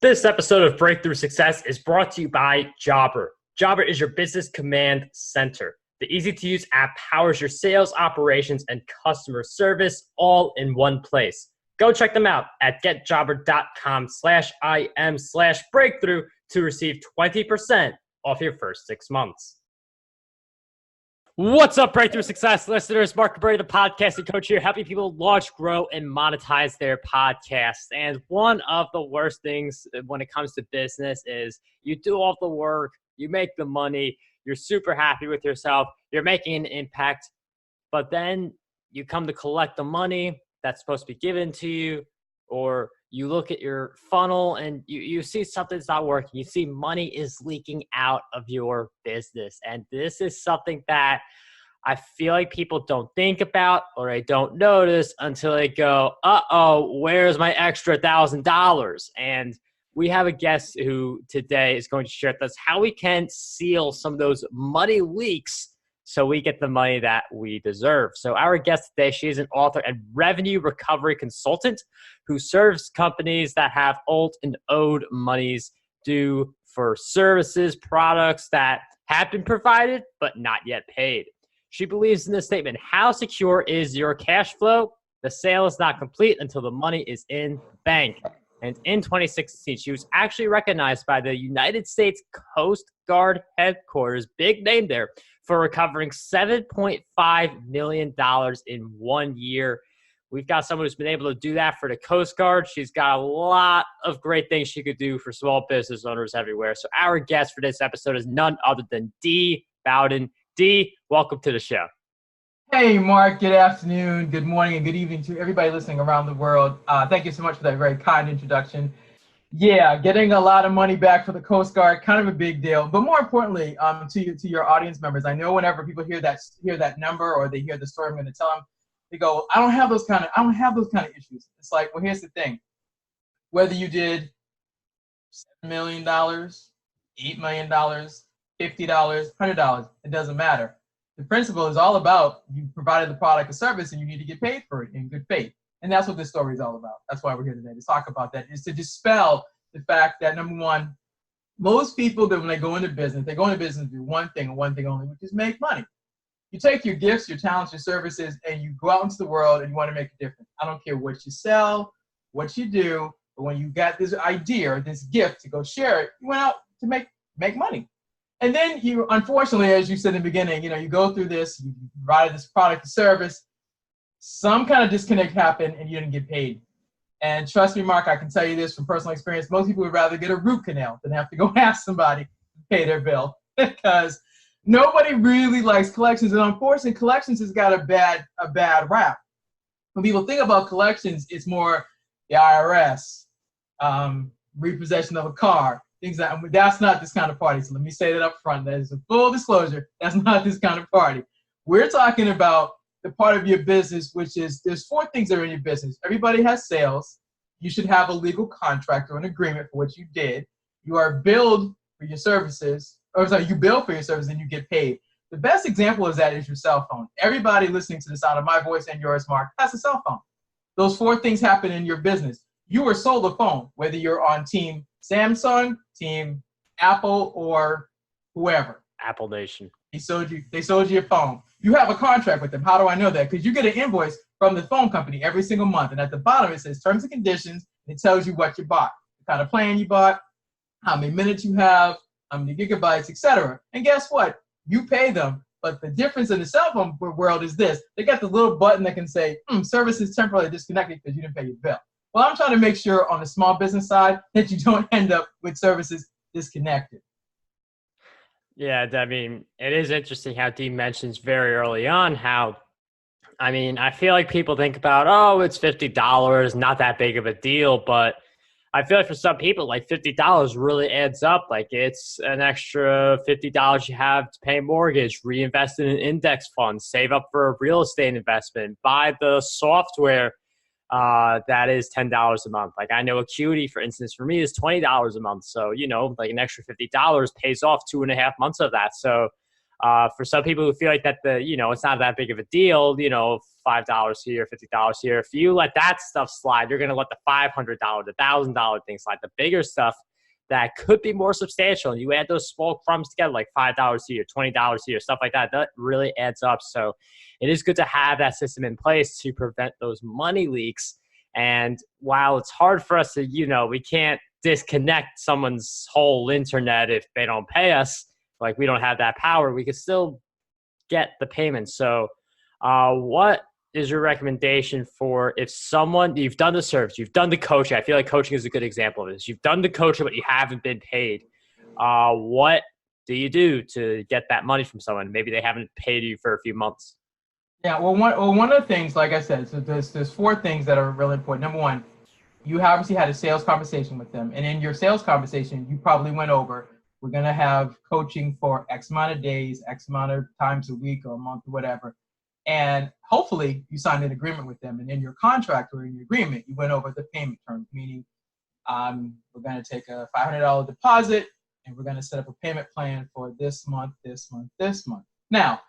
This episode of Breakthrough Success is brought to you by Jobber. Jobber is your business command center. The easy-to-use app powers your sales, operations, and customer service all in one place. Go check them out at getjobber.com/im/breakthrough to receive 20% off your first 6 months. What's up, Breakthrough Success listeners? Marc Guberti, the podcasting coach here, helping people launch, grow, and monetize their podcasts. And one of the worst things when it comes to business is you do all the work, you make the money, you're super happy with yourself, you're making an impact, but then you come to collect the money that's supposed to be given to you, or you look at your funnel and you see something's not working. You see money is leaking out of your business. And this is something that I feel like people don't think about or they don't notice until they go, uh-oh, where's my extra $1,000? And we have a guest who today is going to share with us how we can seal some of those money leaks so we get the money that we deserve. So our guest today, she is an author and revenue recovery consultant who serves companies that have old and owed monies due for services, products that have been provided but not yet paid. She believes in this statement: how secure is your cash flow? The sale is not complete until the money is in the bank. And in 2016, she was actually recognized by the United States Coast Guard headquarters, big name there, for recovering $7.5 million in 1 year. We've got someone who's been able to do that for the Coast Guard. She's got a lot of great things she could do for small business owners everywhere. So our guest for this episode is none other than Dee Bowden. Dee, welcome to the show. Hey, Mark. Good afternoon, good morning, and good evening to everybody listening around the world. Thank you so much for that very kind introduction. Yeah, getting a lot of money back for the Coast Guard, kind of a big deal. But more importantly, to your audience members, I know whenever people hear that number or they hear the story I'm going to tell them, they go, I don't have those kind of issues. It's like, well, here's the thing. Whether you did $7 million, $8 million, $50, $100, it doesn't matter. The principle is all about you provided the product or service and you need to get paid for it in good faith. And that's what this story is all about. That's why we're here today, to talk about that, is to dispel the fact that, number one, most people, that when they go into business, they do one thing and one thing only, which is make money. You take your gifts, your talents, your services, and you go out into the world and you want to make a difference. I don't care what you sell, what you do, but when you got this idea, this gift to go share it, you went out to make money. And then you, unfortunately, as you said in the beginning, you go through this, you provided this product or service, some kind of disconnect happened and you didn't get paid. And trust me, Mark, I can tell you this from personal experience, most people would rather get a root canal than have to go ask somebody to pay their bill, because nobody really likes collections. And unfortunately, collections has got a bad rap. When people think about collections, it's more the IRS, repossession of a car, things that's not this kind of party. So let me say that up front. That is a full disclosure. That's not this kind of party. We're talking about the part of your business, which is, there's 4 things that are in your business. Everybody has sales. You should have a legal contract or an agreement for what you did. You are billed for your services, you bill for your services and you get paid. The best example of that is your cell phone. Everybody listening to the sound of my voice and yours, Mark, has a cell phone. Those 4 things happen in your business. You were sold a phone, whether you're on team Samsung, team Apple, or whoever. Apple Nation. They sold you your phone. You have a contract with them. How do I know that? Because you get an invoice from the phone company every single month. And at the bottom, it says terms and conditions. And it tells you what you bought, the kind of plan you bought, how many minutes you have, how many gigabytes, etc. And guess what? You pay them. But the difference in the cell phone world is this. They got the little button that can say, service is temporarily disconnected because you didn't pay your bill. Well, I'm trying to make sure on the small business side that you don't end up with services disconnected. Yeah, I mean, it is interesting how Dee mentions very early on how, I feel like people think about, oh, it's $50, not that big of a deal. But I feel like for some people, like $50 really adds up. Like it's an extra $50 you have to pay a mortgage, reinvest in an index fund, save up for a real estate investment, buy the software that is $10 a month. Like I know Acuity, for instance, for me is $20 a month. So, like an extra $50 pays off 2.5 months of that. So For some people who feel like that it's not that big of a deal, $5 here, $50 here. If you let that stuff slide, you're going to let the $500, the $1,000 thing slide. The bigger stuff that could be more substantial, and you add those small crumbs together, like $5 here, $20 here, stuff like that, that really adds up. So it is good to have that system in place to prevent those money leaks. And while it's hard for us to, we can't disconnect someone's whole internet if they don't pay us, like we don't have that power, we could still get the payment. So what is your recommendation for if you've done the service, you've done the coaching? I feel like coaching is a good example of this. You've done the coaching, but you haven't been paid. What do you do to get that money from someone? Maybe they haven't paid you for a few months. Yeah, one of the things, like I said, so there's 4 things that are really important. Number one, you obviously had a sales conversation with them. And in your sales conversation, you probably went over, we're going to have coaching for X amount of days, X amount of times a week or a month or whatever. And hopefully you signed an agreement with them. And in your contract or in your agreement, you went over the payment terms, meaning we're going to take a $500 deposit and we're going to set up a payment plan for this month, this month, this month. Now,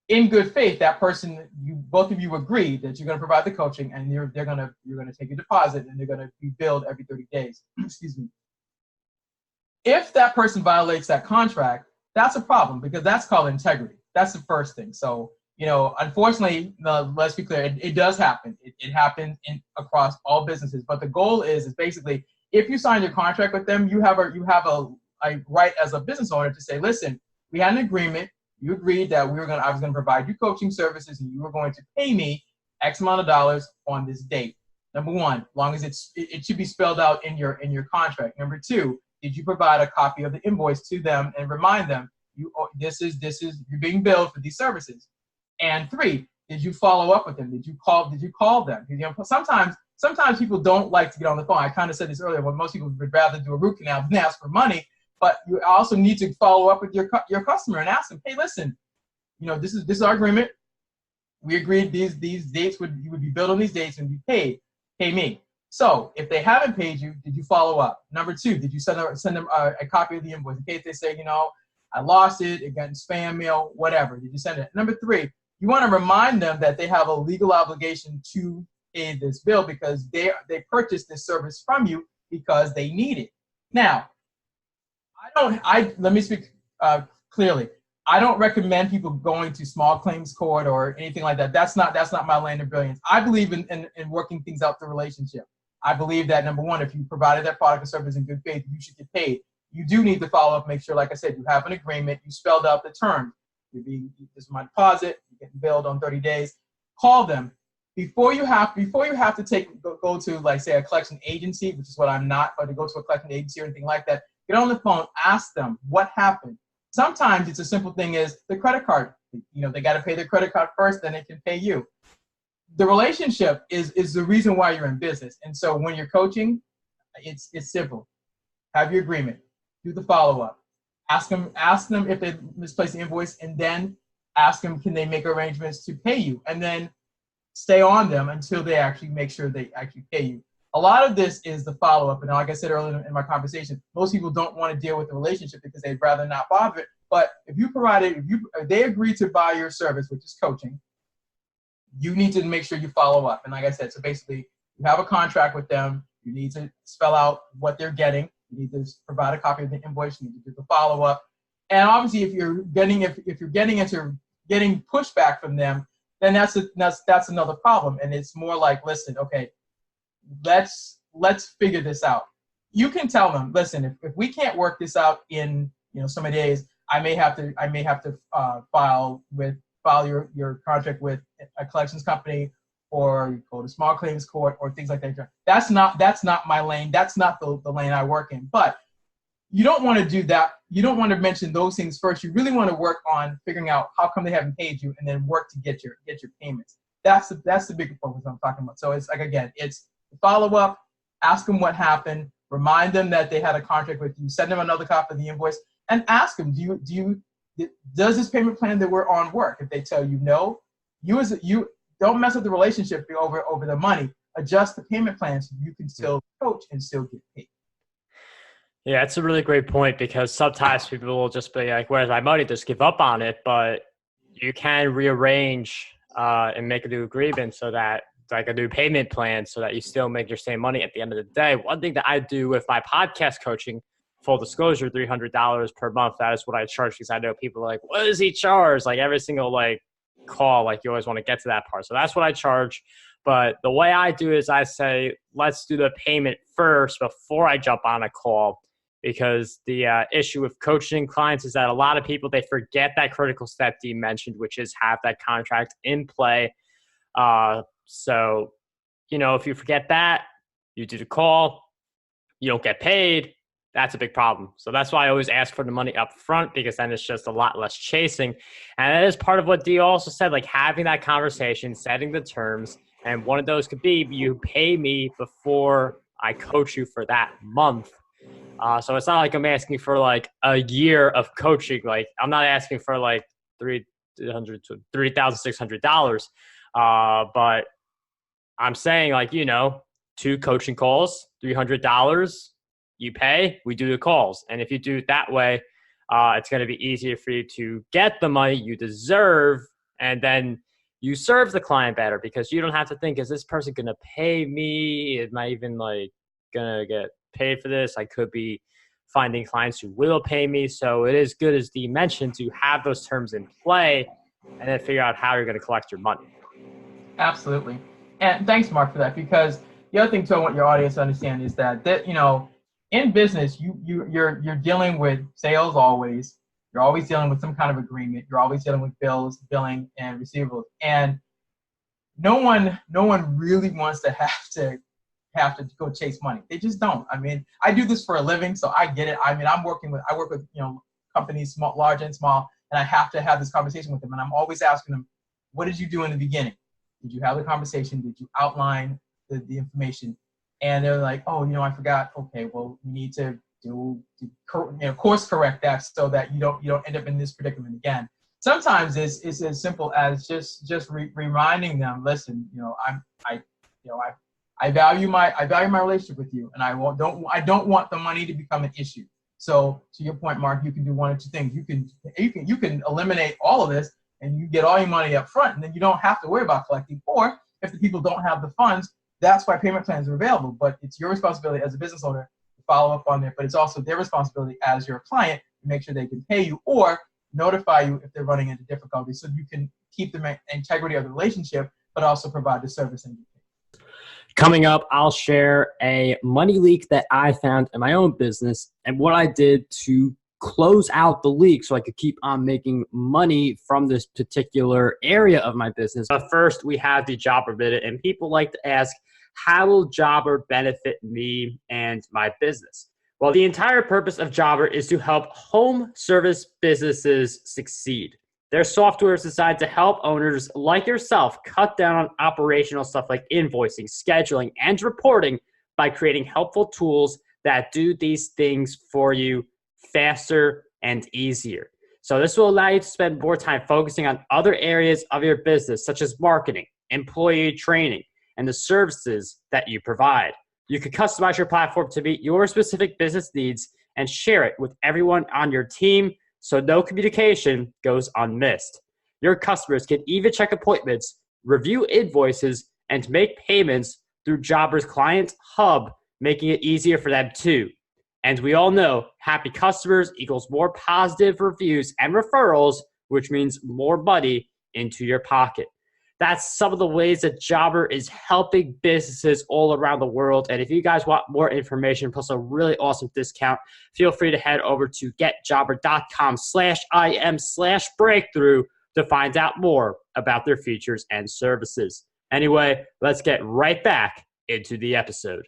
in good faith, that person, both of you agreed that you're going to provide the coaching and you're going to take a deposit and they're going to be billed every 30 days. Excuse me. If that person violates that contract, that's a problem because that's called integrity. That's the first thing. So, unfortunately, let's be clear, it does happen. It happens across all businesses. But the goal is basically, if you sign your contract with them, you have a right as a business owner to say, listen, we had an agreement. You agreed that I was going to provide you coaching services and you were going to pay me X amount of dollars on this date. Number one, as long as it should be spelled out in your contract. Number two, did you provide a copy of the invoice to them and remind them this is you're being billed for these services? And 3, did you follow up with them? Did you call them? Sometimes people don't like to get on the phone. I kind of said this earlier, but most people would rather do a root canal than ask for money. But you also need to follow up with your customer and ask them, hey, listen, this is our agreement. We agreed these dates you would be billed on these dates and be paid. Pay me. So if they haven't paid you, did you follow up? Number 2, did you send them a copy of the invoice in case they say, I lost it got in spam mail, whatever. Did you send it? Number 3, you want to remind them that they have a legal obligation to pay this bill because they purchased this service from you because they need it. Now, let me speak clearly. I don't recommend people going to small claims court or anything like that. That's not my lane of brilliance. I believe in working things out through relationship. I believe that, number one, if you provided that product or service in good faith, you should get paid. You do need to follow up, make sure, like I said, you have an agreement, you spelled out the terms. This is my deposit, you're getting billed on 30 days. Call them. Before you have to go to, like, say, a collection agency, which is what I'm not, or to go to a collection agency or anything like that, get on the phone, ask them what happened. Sometimes it's a simple thing as the credit card. They got to pay their credit card first, then they can pay you. The relationship is the reason why you're in business. And so when you're coaching, it's simple. Have your agreement. Do the follow-up. Ask them if they misplaced the invoice, and then ask them, can they make arrangements to pay you? And then stay on them until they actually make sure they actually pay you. A lot of this is the follow-up. And like I said earlier in my conversation, most people don't want to deal with the relationship because they'd rather not bother it. But if they agree to buy your service, which is coaching, you need to make sure you follow up. And like I said, so basically you have a contract with them. You need to spell out what they're getting. You need to provide a copy of the invoice. You need to do the follow-up. And obviously, if you're getting pushback from them, then that's another problem. And it's more like, listen, okay, let's figure this out. You can tell them, listen, if we can't work this out in so many days, I may have to file your contract with a collections company, or go to small claims court, or things like that. That's not my lane. That's not the lane I work in. But you don't want to do that. You don't want to mention those things first. You really want to work on figuring out how come they haven't paid you, and then work to get your payments. That's the bigger focus I'm talking about. So it's like, again, it's follow up, ask them what happened, remind them that they had a contract with you, send them another copy of the invoice, and ask them, does this payment plan that we're on work? If they tell you no, you don't mess up the relationship over the money. Adjust the payment plan so you can still coach and still get paid. Yeah, that's a really great point because sometimes people will just be like, "Where's my money?" Just give up on it. But you can rearrange and make a new agreement so that, like a new payment plan, so that you still make your same money at the end of the day. One thing that I do with my podcast coaching, full disclosure, $300 per month. That is what I charge because I know people are like, "What does he charge?" Like every single call, like you always want to get to that part. So that's what I charge. But the way I do is I say, let's do the payment first before I jump on a call, because the issue with coaching clients is that a lot of people, they forget that critical step Dee mentioned, which is have that contract in play. So, if you forget that, you do the call, you don't get paid, that's a big problem. So that's why I always ask for the money up front, because then it's just a lot less chasing. And that is part of what Dee also said, like having that conversation, setting the terms. And one of those could be you pay me before I coach you for that month. So it's not like I'm asking for like a year of coaching. Like I'm not asking for like $3,600. But I'm saying like, 2 coaching calls, $300. You pay, we do the calls. And if you do it that way, it's going to be easier for you to get the money you deserve. And then you serve the client better because you don't have to think, is this person going to pay me? Am I even like going to get paid for this? I could be finding clients who will pay me. So it is good, as Dee mentioned, to have those terms in play and then figure out how you're going to collect your money. Absolutely. And thanks, Mark, for that, because the other thing too I want your audience to understand is that in business you're dealing with sales always. You're always dealing with some kind of agreement. You're always dealing with bills, billing, and receivables. And no one really wants to have to go chase money. They just don't. I mean, I do this for a living, so I get it. I mean, I work with companies, small, large and small, and I have to have this conversation with them. And I'm always asking them, what did you do in the beginning? Did you have the conversation? Did you outline the information? And they're like, oh, I forgot. Okay, well, you need to course correct that so that you don't end up in this predicament again. Sometimes it's as simple as just reminding them, listen, I value my relationship with you, and I don't want the money to become an issue. So to your point, Mark, you can do one or two things. You can eliminate all of this, and you get all your money up front, and then you don't have to worry about collecting. Or if the people don't have the funds, that's why payment plans are available. But it's your responsibility as a business owner to follow up on it. But it's also their responsibility as your client to make sure they can pay you or notify you if they're running into difficulty, so you can keep the integrity of the relationship, but also provide the service and pay. Coming up, I'll share a money leak that I found in my own business and what I did to close out the leak so I could keep on making money from this particular area of my business. But first, we have the Jobber Minute, and people like to ask, how will Jobber benefit me and my business? Well, the entire purpose of Jobber is to help home service businesses succeed. Their software is designed to help owners like yourself cut down on operational stuff like invoicing, scheduling, and reporting by creating helpful tools that do these things for you faster and easier. So this will allow you to spend more time focusing on other areas of your business, such as marketing, employee training, and the services that you provide. You can customize your platform to meet your specific business needs and share it with everyone on your team, so no communication goes unmissed. Your customers can even check appointments, review invoices, and make payments through Jobber's Client Hub, making it easier for them too. And we all know happy customers equals more positive reviews and referrals, which means more money into your pocket. That's some of the ways that Jobber is helping businesses all around the world. And if you guys want more information plus a really awesome discount, feel free to head over to getjobber.com/IM/breakthrough to find out more about their features and services. Anyway, let's get right back into the episode.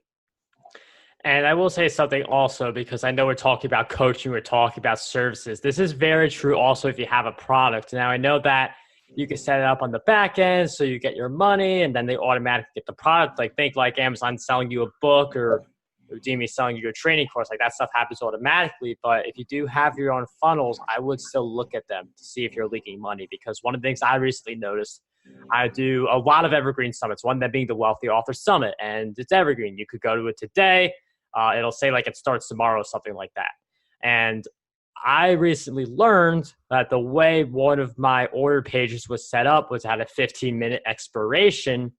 And I will say something also, because I know we're talking about coaching, we're talking about services. This is very true also if you have a product. Now, I know that you can set it up on the back end so you get your money and then they automatically get the product. Like think like Amazon selling you a book or Udemy selling you a training course. Like that stuff happens automatically. But if you do have your own funnels, I would still look at them to see if you're leaking money, because one of the things I recently noticed, I do a lot of evergreen summits, one of them being the Wealthy Author Summit, and it's evergreen. You could go to it today. It'll say like it starts tomorrow or something like that. And I recently learned that the way one of my order pages was set up was had a 15-minute expiration.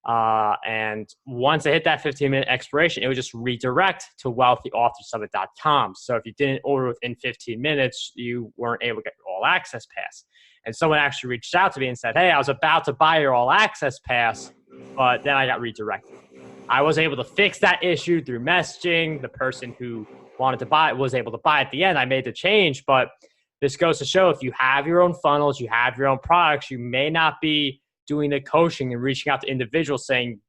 And once I hit that 15-minute expiration, it would just redirect to wealthyauthorsummit.com. So if you didn't order within 15 minutes, you weren't able to get your all access pass. And someone actually reached out to me and said, hey, I was about to buy your all access pass, but then I got redirected. I was able to fix that issue through messaging. The person who wanted to buy it was able to buy at the end. I made the change, but this goes to show if you have your own funnels, you have your own products, you may not be doing the coaching and reaching out to individuals saying,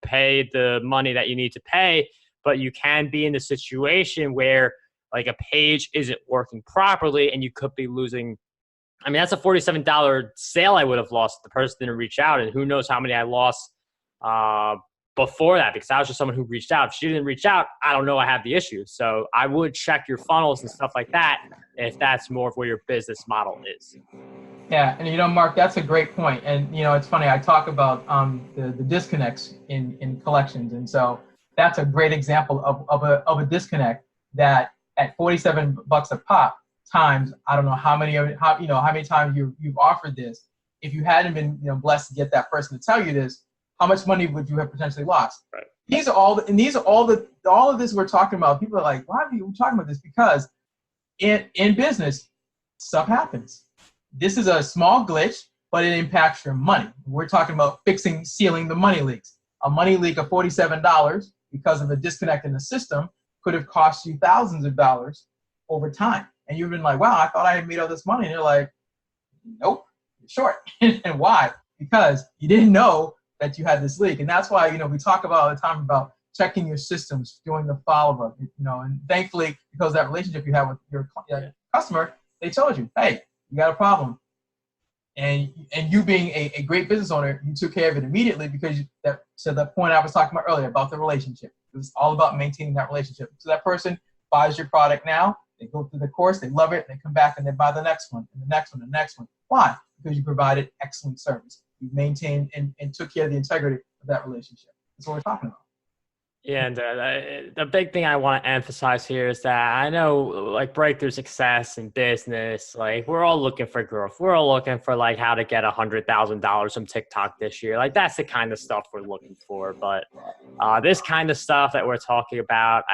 pay the money that you need to pay, but you can be in the situation where like a page isn't working properly and you could be losing. I mean, that's a $47 sale I would have lost if the person didn't reach out, and who knows how many I lost before that, because I was just someone who reached out. If she didn't reach out, I don't know I have the issue. So I would check your funnels and stuff like that if that's more of where your business model is. Yeah, and Mark, that's a great point. And it's funny, I talk about the disconnects in collections, and so that's a great example of a disconnect that at $47 a pop times, I don't know how many times you've offered this. If you hadn't been blessed to get that person to tell you this, how much money would you have potentially lost? Right. These are all of this we're talking about. People are like, why are you talking about this? Because in business, stuff happens. This is a small glitch, but it impacts your money. We're talking about sealing the money leaks. A money leak of $47 because of a disconnect in the system could have cost you thousands of dollars over time. And you've been like, wow, I thought I had made all this money. And you're like, nope, you're short. And why? Because you didn't know that you had this leak. And that's why, we talk about all the time about checking your systems, doing the follow-up, and thankfully, because of that relationship you have with your customer, they told you, hey, you got a problem. And you being a great business owner, you took care of it immediately because to the point I was talking about earlier about the relationship. It was all about maintaining that relationship. So that person buys your product now, they go through the course, they love it, they come back and they buy the next one, and the next one, and the next one. Why? Because you provided excellent service. You maintained and took care of the integrity of that relationship. That's what we're talking about. Yeah, and the big thing I want to emphasize here is that I know, like, breakthrough success in business, like, we're all looking for growth. We're all looking for, like, how to get $100,000 from TikTok this year. Like, that's the kind of stuff we're looking for. But this kind of stuff that we're talking about,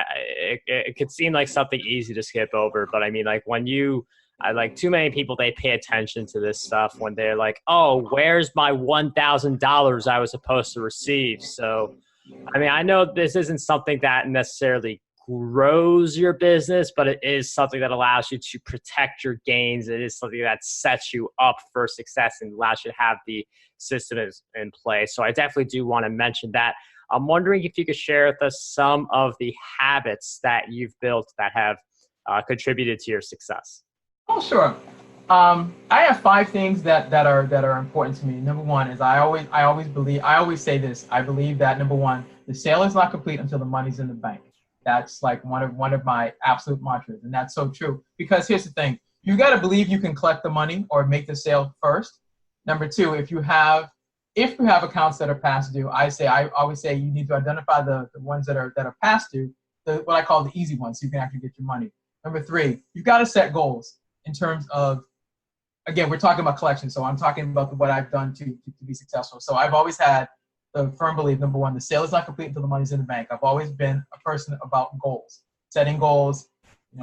it could seem like something easy to skip over. But, I mean, like, when too many people, they pay attention to this stuff when they're like, oh, where's my $1,000 I was supposed to receive? So, I mean, I know this isn't something that necessarily grows your business, but it is something that allows you to protect your gains. It is something that sets you up for success and allows you to have the system in place. So I definitely do want to mention that. I'm wondering if you could share with us some of the habits that you've built that have contributed to your success. Oh, sure. I have 5 things that are important to me. Number one is I always say this. I believe that number one, the sale is not complete until the money's in the bank. That's like one of my absolute mantras, and that's so true. Because here's the thing: you got to believe you can collect the money or make the sale first. Number two, if you have accounts that are past due, I always say you need to identify the ones that are past due, what I call the easy ones, so you can actually get your money. Number 3, you've got to set goals in terms of, again, we're talking about collection, so I'm talking about what I've done to be successful. So I've always had the firm belief, number one, the sale is not complete until the money's in the bank. I've always been a person about goals, setting goals,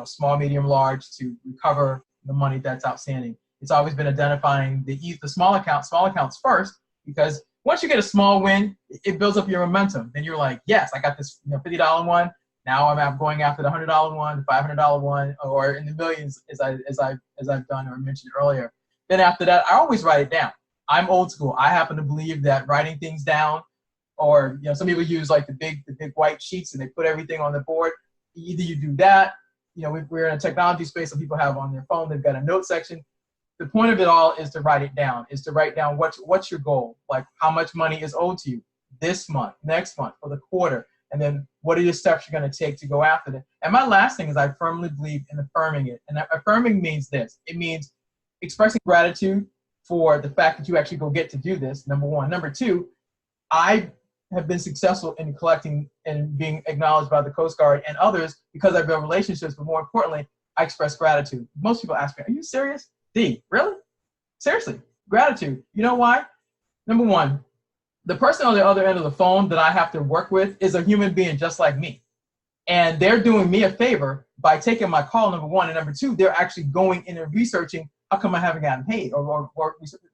small, medium, large, to recover the money that's outstanding. It's always been identifying the small accounts first, because once you get a small win, it builds up your momentum. Then you're like, yes, I got this $50 one. Now I'm going after the $100 one, the $500 one, or in the millions, as I've done or mentioned earlier. Then after that, I always write it down. I'm old school. I happen to believe that writing things down, or some people use like the big white sheets and they put everything on the board. Either you do that. We're in a technology space, so people have on their phone, they've got a note section. The point of it all is to write it down. Is to write down what's your goal, like how much money is owed to you this month, next month, for the quarter. And then what are your steps you're going to take to go after it? And my last thing is I firmly believe in affirming it. And affirming means this. It means expressing gratitude for the fact that you actually go get to do this, number one. Number two, I have been successful in collecting and being acknowledged by the Coast Guard and others because I built relationships, but more importantly, I express gratitude. Most people ask me, are you serious? Dee, really? Seriously, gratitude. You know why? Number one, the person on the other end of the phone that I have to work with is a human being just like me. And they're doing me a favor by taking my call, number one. And number two, they're actually going in and researching, how come I haven't gotten paid? Or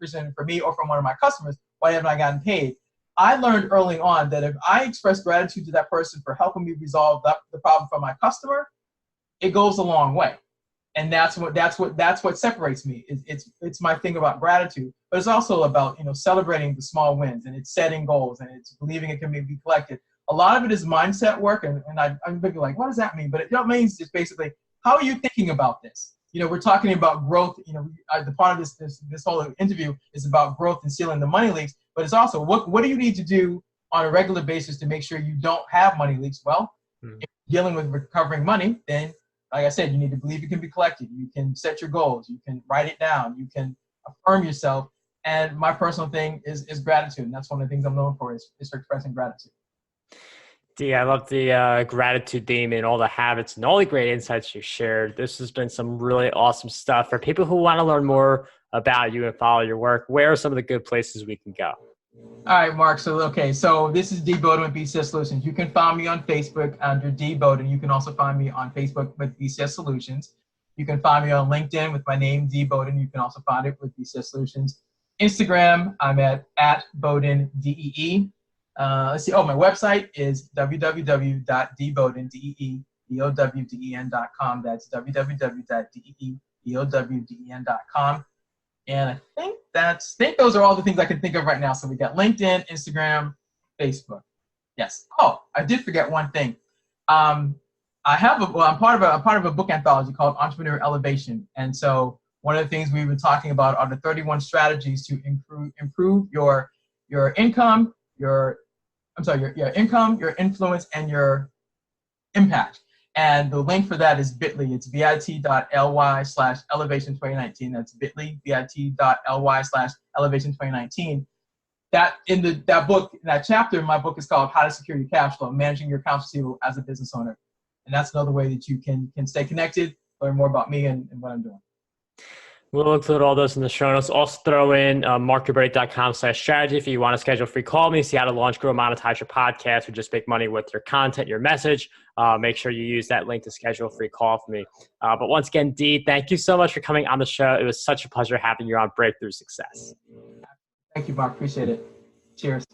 researching for me or from one of my customers, why haven't I gotten paid? I learned early on that if I express gratitude to that person for helping me resolve the problem for my customer, it goes a long way. And that's what separates me. It's my thing about gratitude, but it's also about, celebrating the small wins, and it's setting goals, and it's believing it can be collected. A lot of it is mindset work, and I'm thinking like, what does that mean? But it means just basically, how are you thinking about this? We're talking about growth. The part of this whole interview is about growth and sealing the money leaks, but it's also what do you need to do on a regular basis to make sure you don't have money leaks? Well, if you're dealing with recovering money, then like I said, you need to believe it can be collected. You can set your goals. You can write it down. You can affirm yourself. And my personal thing is gratitude. And that's one of the things I'm known for is for expressing gratitude. Dee, I love the gratitude theme and all the habits and all the great insights you shared. This has been some really awesome stuff. For people who want to learn more about you and follow your work, where are some of the good places we can go? All right, Mark. So this is Dee Bowden with BCS Solutions. You can find me on Facebook under Dee Bowden. You can also find me on Facebook with BCS Solutions. You can find me on LinkedIn with my name, Dee Bowden. You can also find it with BCS Solutions. Instagram, I'm at Bowden, DEE. Let's see. Oh, my website is www.deebowden.com. That's www.deebowden.com. And I think those are all the things I can think of right now. So we got LinkedIn, Instagram, Facebook. Yes. Oh, I did forget one thing. I'm part of a book anthology called Entrepreneur Elevation. And so one of the things we've been talking about are the 31 strategies to improve your income, your income, your influence, and your impact. And the link for that is bit.ly. It's bit.ly/elevation2019. That's bit.ly, bit.ly/elevation2019. That book, in that chapter, my book is called How to Secure Your Cash Flow, Managing Your Accounts Receivable as a Business Owner. And that's another way that you can stay connected, learn more about me and what I'm doing. We'll include all those in the show notes. Also throw in marcguberti.com/strategy if you want to schedule a free call with me, see how to launch, grow, monetize your podcast, or just make money with your content, your message. Make sure you use that link to schedule a free call for me. But once again, Dee, thank you so much for coming on the show. It was such a pleasure having you on Breakthrough Success. Thank you, Mark. Appreciate it. Cheers.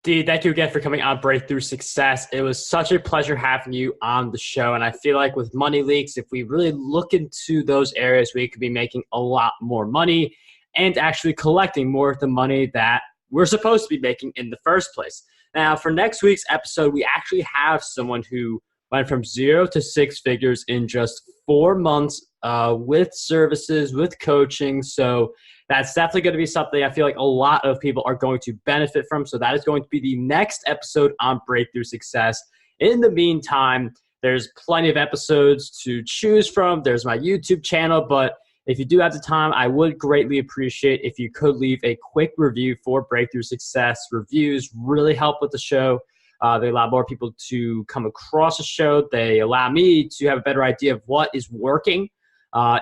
Dee, thank you again for coming on Breakthrough Success. It was such a pleasure having you on the show. And I feel like with money leaks, if we really look into those areas, we could be making a lot more money and actually collecting more of the money that we're supposed to be making in the first place. Now, for next week's episode, we actually have someone who went from 0 to 6 figures in just 4 months with services, with coaching. So that's definitely going to be something I feel like a lot of people are going to benefit from. So that is going to be the next episode on Breakthrough Success. In the meantime, there's plenty of episodes to choose from. There's my YouTube channel, but if you do have the time, I would greatly appreciate if you could leave a quick review for Breakthrough Success. Reviews really help with the show. They allow more people to come across the show. They allow me to have a better idea of what is working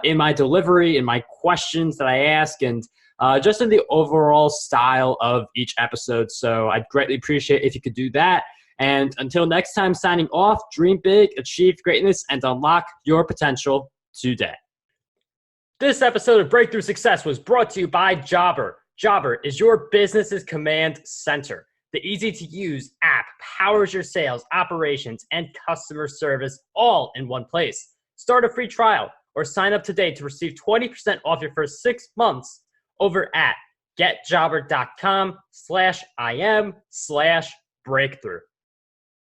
in my delivery, in my questions that I ask, and just in the overall style of each episode. So I'd greatly appreciate if you could do that. And until next time, signing off, dream big, achieve greatness, and unlock your potential today. This episode of Breakthrough Success was brought to you by Jobber. Jobber is your business's command center. The easy-to-use app powers your sales, operations, and customer service all in one place. Start a free trial or sign up today to receive 20% off your first 6 months over at getjobber.com/im/breakthrough.